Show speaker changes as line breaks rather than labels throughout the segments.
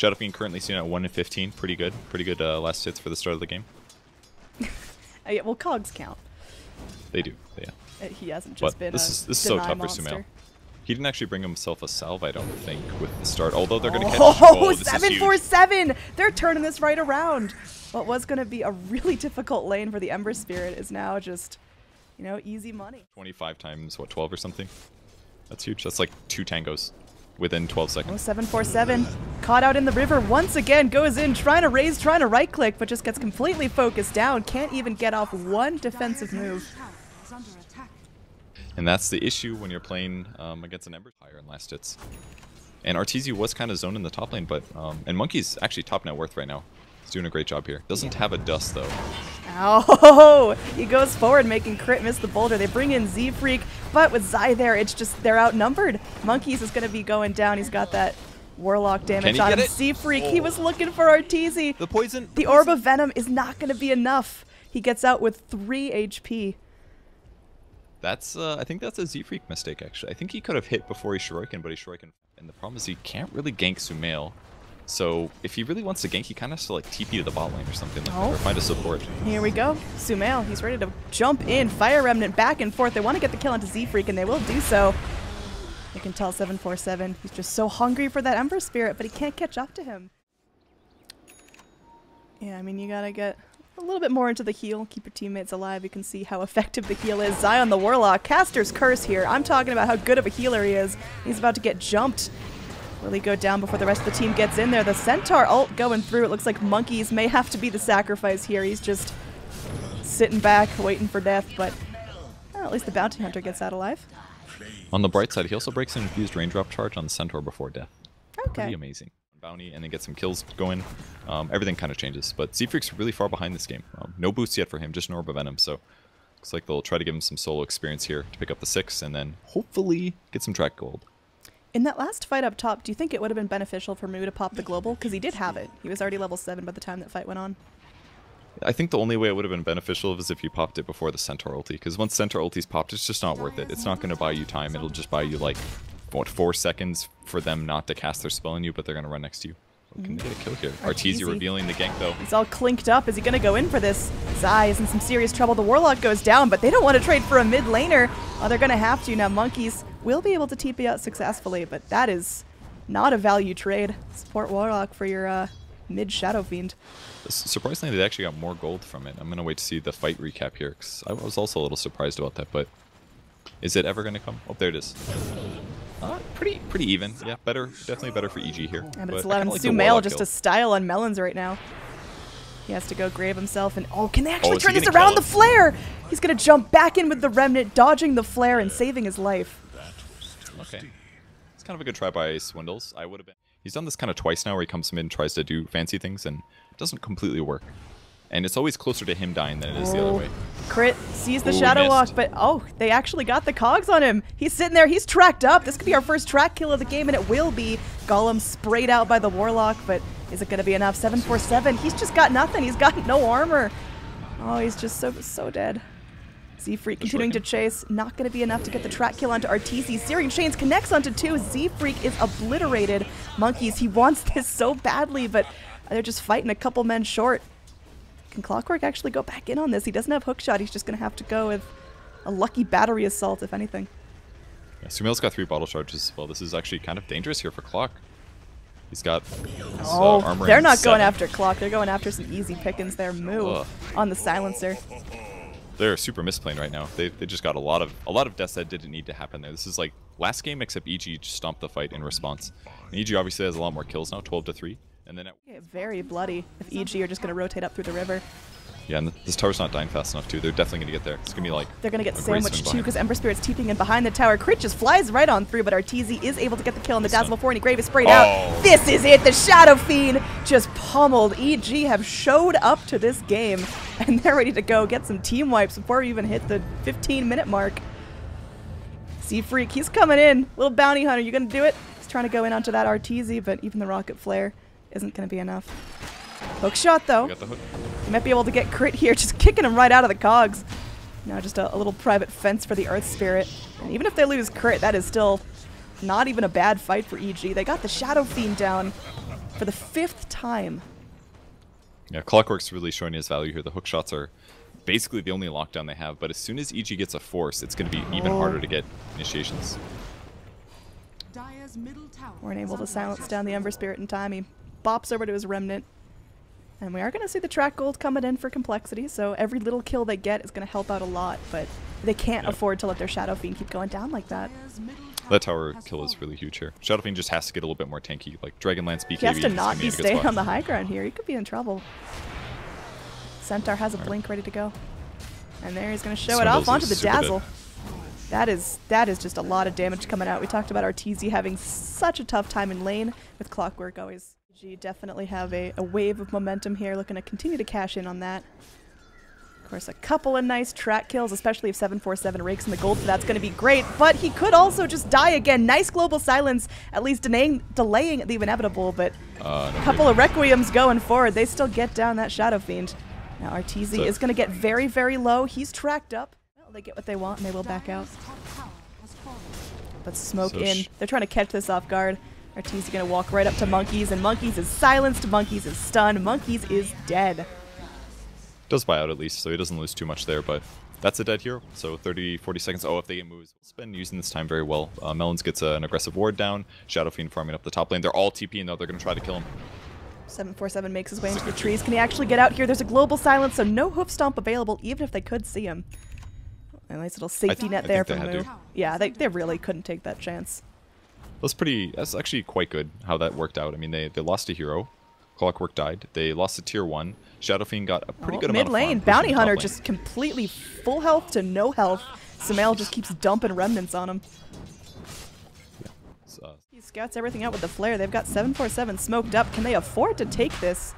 Shadow Fiend currently seen at 1 in 15. Pretty good. Pretty good last hits for the start of the game.
Yeah, well, cogs count.
They do, yeah.
He hasn't just been
this is so tough
monster.
for Sumail. He didn't actually bring himself a salve, I don't think, with the start. Although they're going to catch.
Oh, 747! They're turning this right around. What was going to be a really difficult lane for the Ember Spirit is now just, you know, easy money.
25 times, what, 12 or something? That's huge. That's like 2 tangos within 12 seconds.
Oh, 747. Caught out in the river once again. Goes in, trying to raise, trying to right-click, but just gets completely focused down. Can't even get off one defensive move.
And that's the issue when you're playing against an Ember higher in last hits. And Arteezy was kind of zoned in the top lane, but and Monkey's actually top net worth right now. He's doing a great job here. Doesn't have a dust though.
Oh, he goes forward, making crit miss the boulder. They bring in eg.Zai, but with Zai there, it's just they're outnumbered. Monkeys is going to be going down. He's got that Warlock damage on him. eg.Zai, he was looking for Arteezy.
The poison.
The Orb of Venom is not going to be enough. He gets out with 3 HP.
That's I think that's a eg.Zai mistake actually. I think he could have hit before he Shuriken, but he Shuriken. And the problem is he can't really gank Sumail. So if he really wants to gank, he kind of has to like TP to the bot lane or something like that, or find a support.
Here we go. Sumail, he's ready to jump in. Fire Remnant back and forth. They want to get the kill onto eg.Zai, and they will do so. You can tell 747, he's just so hungry for that Ember Spirit, but he can't catch up to him. Yeah, I mean, you gotta get a little bit more into the heal. Keep your teammates alive. You can see how effective the heal is. Zai on the Warlock. Caster's Curse here. I'm talking about how good of a healer he is. He's about to get jumped. Will he go down before the rest of the team gets in there? The Centaur ult going through. It looks like Monkeys may have to be the sacrifice here. He's just sitting back, waiting for death, but well, at least the Bounty Hunter gets out alive.
On the bright side, he also breaks an infused raindrop charge on the Centaur before death.
Okay.
Pretty amazing. Bounty and then get some kills going. Everything kind of changes, but eg.Zai's really far behind this game. No boosts yet for him, just an Orb of Venom, so looks like they'll try to give him some solo experience here to pick up the 6 and then hopefully get some track gold.
In that last fight up top, do you think it would have been beneficial for Moo to pop the global? Because he did have it. He was already level 7 by the time that fight went on.
I think the only way it would have been beneficial is if you popped it before the Centaur ulti, because once Centaur ulti's popped, it's just not worth it. It's not going to buy you time. It'll just buy you like, what, 4 seconds for them not to cast their spell on you, but they're going to run next to you. Can they get a kill here? Arteezy revealing the gank though.
He's all clinked up. Is he going to go in for this? Zai is in some serious trouble. The Warlock goes down, but they don't want to trade for a mid laner. Oh, they're going to have to. Now Monkeys will be able to TP out successfully, but that is not a value trade. Support Warlock for your mid Shadow Fiend.
Surprisingly, they actually got more gold from it. I'm going to wait to see the fight recap here, because I was also a little surprised about that, but is it ever going to come? Oh, there it is. Pretty even. Yeah, better. Definitely better for EG here.
Yeah, but it's allowing Sumail just to style on Melons right now. He has to go grave himself, and oh, can they actually turn this around? The flare! He's going to jump back in with the Remnant, dodging the flare and saving his life.
Okay. It's kind of a good try by Swindlezz. I would have been. He's done this kind of twice now where he comes in and tries to do fancy things, and it doesn't completely work. And it's always closer to him dying than it is the other way.
Crit sees the Shadow Walk, but oh, they actually got the cogs on him. He's sitting there, he's tracked up. This could be our first track kill of the game, and it will be. Golem sprayed out by the Warlock, but is it going to be enough? 747, he's just got nothing. He's got no armor. Oh, he's just so dead. eg.Zai continuing to chase. Not going to be enough to get the track kill onto Arteezy. Searing Chains connects onto 2. eg.Zai is obliterated. Monkeys, he wants this so badly, but they're just fighting a couple men short. Can Clockwork actually go back in on this? He doesn't have hookshot. He's just going to have to go with a lucky battery assault, if anything.
Yeah, Sumail's got 3 bottle charges as well. This is actually kind of dangerous here for Clock. He's got his, armor.
They're not going after Clock. They're going after some easy pickings there. Moo on the silencer.
They're super misplaying right now. They just got a lot of deaths that didn't need to happen there. This is like last game, except EG just stomped the fight in response. And EG obviously has a lot more kills now, 12-3. And then
very bloody if EG are just going to rotate up through the river.
Yeah, and this tower's not dying fast enough too. They're definitely going to get there. It's going to be like
they're going to get sandwiched too because Ember Spirit's TPing in behind the tower. Crit just flies right on through, but Arteezy is able to get the kill on the Dazzle before any grave is sprayed out. This is it. The Shadow Fiend just pummeled. EG have showed up to this game, and they're ready to go get some team wipes before we even hit the 15-minute mark. eg.Zai, he's coming in. Little Bounty Hunter, you going to do it? He's trying to go in onto that Arteezy, but even the Rocket Flare isn't going to be enough. Hook shot though. He might be able to get crit here, just kicking him right out of the cogs. Now just a little private fence for the Earth Spirit. And even if they lose crit, that is still not even a bad fight for EG. They got the Shadow Fiend down. for the 5th time.
Yeah, Clockwork's really showing his value here. The hook shots are basically the only lockdown they have, but as soon as EG gets a force, it's going to be even harder to get initiations.
Weren't able to silence down the Ember Spirit in time. He bops over to his Remnant. And we are going to see the track gold coming in for complexity, so every little kill they get is going to help out a lot, but they can't afford to let their Shadow Fiend keep going down like that.
That tower kill is really huge here. Shadow Fiend just has to get a little bit more tanky, like Dragonlance BKB.
He has to not be staying on the high ground here. He could be in trouble. Centaur has a blink ready to go. And there he's going to show it off onto the Dazzle. That is just a lot of damage coming out. We talked about Arteezy having such a tough time in lane with Clockwork always. EG definitely have a wave of momentum here, looking to continue to cash in on that. Of course, a couple of nice track kills, especially if 747 rakes in the gold, so that's going to be great. But he could also just die again. Nice global silence, at least delaying the inevitable, but a couple of Requiems going forward. They still get down that Shadow Fiend. Now Arteezy is going to get very, very low. He's tracked up. Well, they get what they want, and they will back out. But smoke in. They're trying to catch this off guard. Arteezy going to walk right up to Monkeys, and Monkeys is silenced, Monkeys is stunned, Monkeys is dead.
Does buy out at least, so he doesn't lose too much there, but that's a dead hero. So 30, 40 seconds. Oh, if they get moves, it's been using this time very well. Melons gets an aggressive ward down. Shadow Fiend farming up the top lane. They're all TPing though. They're going to try to kill him.
747 makes his way into the trees. Can he actually get out here? There's a global silence, so no hoof stomp available, even if they could see him. A nice little safety net there from Moo. Yeah, they really couldn't take that chance.
That's actually quite good how that worked out. I mean, they lost a hero. Clockwork died. They lost a tier 1. Shadow Fiend got a pretty good amount of farm.
Mid lane, Bounty Hunter just completely full health to no health. Sumail just keeps dumping remnants on him. He scouts everything out with the flare. They've got 747 smoked up. Can they afford to take this?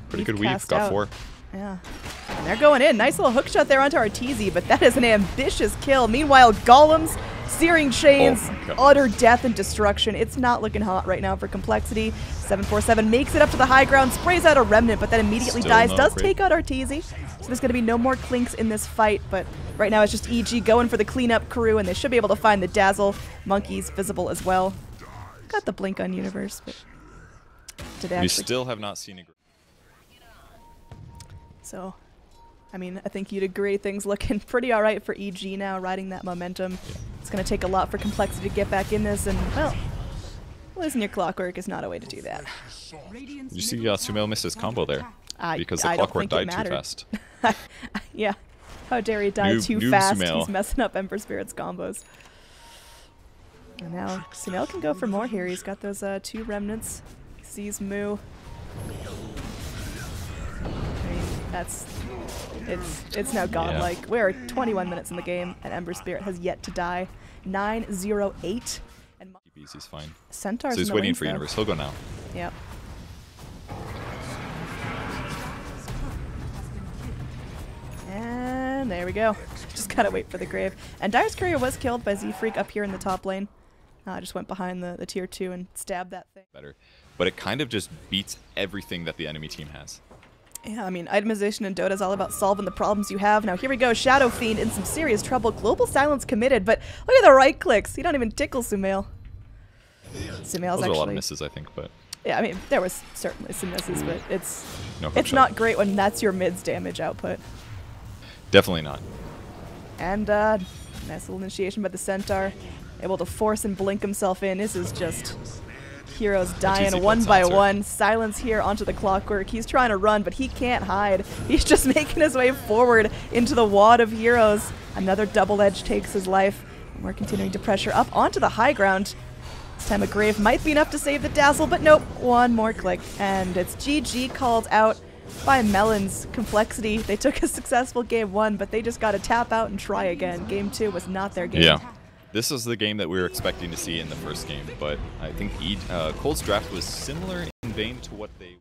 Pretty good weave. Got 4.
Yeah. And they're going in. Nice little hook shot there onto Arteezy, but that is an ambitious kill. Meanwhile, Golems, Searing Chains, utter death and destruction. It's not looking hot right now for complexity. 747 makes it up to the high ground, sprays out a Remnant, but then immediately dies. Does take out Arteezy. So there's going to be no more clinks in this fight, but right now it's just EG going for the cleanup crew, and they should be able to find the Dazzle. Monkeys visible as well. Got the blink on Universe, but did they actually...
We still have not seen a...
So, I mean, I think you'd agree things looking pretty alright for EG now, riding that momentum. Yeah. It's going to take a lot for complexity to get back in this, and, well, losing your Clockwork is not a way to do that.
You see Sumail missed his combo there, because the Clockwork died too fast.
Yeah. How dare he die too fast? Sumail. He's messing up Ember Spirit's combos. And now Sumail can go for more here. He's got those 2 remnants. He sees Moo. It's now godlike. Yeah. We're 21 minutes in the game, and Ember Spirit has yet to die. 9-0-8. And
he's fine.
Centaur's
so he's waiting for Universe. He'll go now.
Yep. And there we go. Just gotta wait for the grave. And Dire's Courier was killed by Z-Freek up here in the top lane. Just went behind the tier 2 and stabbed that thing.
Better. But it kind of just beats everything that the enemy team has.
Yeah, I mean, itemization in Dota is all about solving the problems you have. Now, here we go. Shadow Fiend in some serious trouble. Global Silence committed, but look at the right clicks. You don't even tickle Sumail. Sumail's actually...
a lot of misses, I think, but...
Yeah, I mean, there was certainly some misses, but it's not great when that's your mid's damage output.
Definitely not.
And, nice little initiation by the Centaur. Able to force and blink himself in. This is just... heroes dying one by one. Silence here onto the Clockwork. He's trying to run, but he can't hide. He's just making his way forward into the wad of heroes. Another double edge takes his life. And we're continuing to pressure up onto the high ground. This time a grave might be enough to save the Dazzle, but nope. One more click. And it's GG called out by Melons. Complexity. They took a successful game 1, but they just got to tap out and try again. Game 2 was not their game.
Yeah. This is the game that we were expecting to see in the first game, but I think coL's draft was similar in vein to what they...